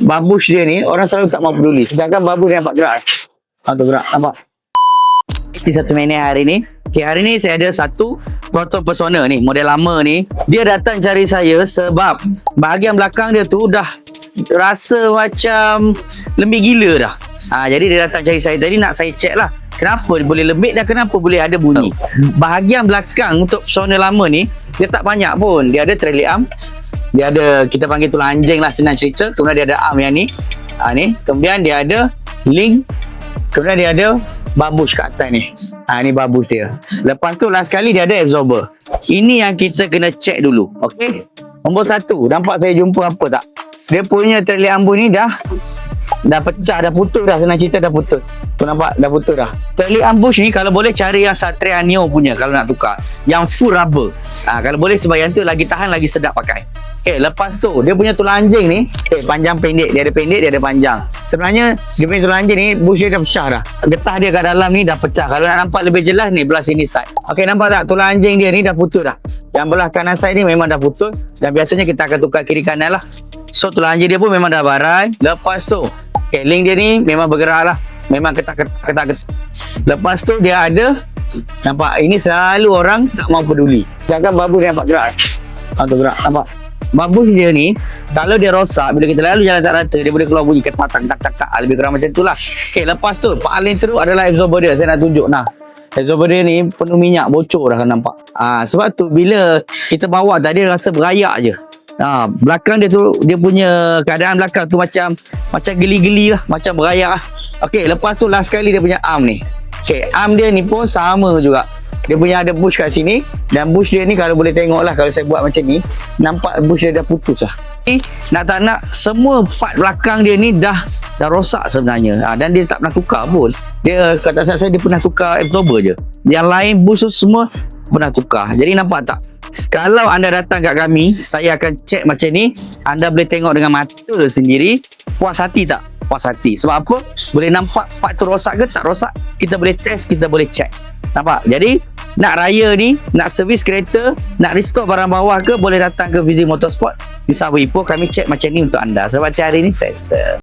babus dia ni orang selalu tak mau peduli. Sedangkan babus dia nampak gerak. Tu gerak, nampak? Di satu minit hari ni. Okay, hari ni saya ada satu Proton Persona ni, model lama ni. Dia datang cari saya sebab bahagian belakang dia tu dah rasa macam lembik gila dah. Jadi dia datang cari saya. Tadi nak saya check lah, kenapa boleh lembik dan kenapa boleh ada bunyi. Bahagian belakang untuk Persona lama ni, dia tak banyak pun. Dia ada trailing arm, dia ada, kita panggil tulang anjing lah senang cerita. Kemudian dia ada arm yang ni, ni. Kemudian dia ada link. Kemudian dia ada babus kat atas ni. Ni babus dia. Lepas tu last sekali dia ada absorber. Ini yang kita kena check dulu. Okey. Nombor satu, nampak saya jumpa apa tak? Dia punya trailing arm ni dah pecah, dah putus dah. Senang cerita dah putus. Tu nampak dah putus dah. Trailing arm ni kalau boleh cari yang Satria Neo punya kalau nak tukar. Yang full rubber. Kalau boleh sebab yang tu lagi tahan, lagi sedap pakai. Okay, lepas tu dia punya tulang anjing ni, panjang pendek, dia ada pendek, dia ada panjang. Sebenarnya dia punya tulang anjing ni bush dia dah pecah dah. Getah dia kat dalam ni dah pecah. Kalau nak nampak lebih jelas ni belah sini side. Okey, nampak tak tulang anjing dia ni dah putus dah. Yang belah kanan side ni memang dah putus dan biasanya kita akan tukar kiri kanan lah. So tulang anjing dia pun memang dah barai. Lepas tu link dia ni memang bergerak lah. Memang ketak. Lepas tu dia ada, nampak, ini selalu orang tak mau peduli. Jangan babus dia nampak gerak. Tu gerak, nampak? Babus dia ni kalau dia rosak, bila kita lalu jalan tak rata, dia boleh keluar bunyi ketak tak. Lebih kurang macam tu lah. Okay, lepas tu paling teruk adalah absorber dia. Saya nak tunjuk. Absorber dia ni penuh minyak, bocor dah kan, nampak. Sebab tu bila kita bawa tadi rasa berayak je. Belakang dia tu, dia punya keadaan belakang tu macam geli-geli lah, macam berayak lah. Okay, lepas tu last sekali dia punya arm ni. Okay, arm dia ni pun sama juga. Dia punya ada bush kat sini. Dan bush dia ni kalau boleh tengok lah, kalau saya buat macam ni, nampak bush dia dah putus lah. Nak tak nak, semua part belakang dia ni dah rosak sebenarnya. Dan dia tak pernah tukar pun. Dia kata saya dia pernah tukar absorber je. Yang lain bush tu semua pernah tukar. Jadi nampak tak? Kalau anda datang kat kami, saya akan check macam ni. Anda boleh tengok dengan mata sendiri. Puas hati tak? Puas hati. Sebab apa? Boleh nampak part tu rosak ke tak rosak. Kita boleh test, kita boleh check. Nampak? Jadi nak raya ni, nak servis kereta, nak restore barang bawah ke, boleh datang ke Fizi Motorsport di Sabah Ipoh. Kami check macam ni untuk anda. Sebab hari ni saya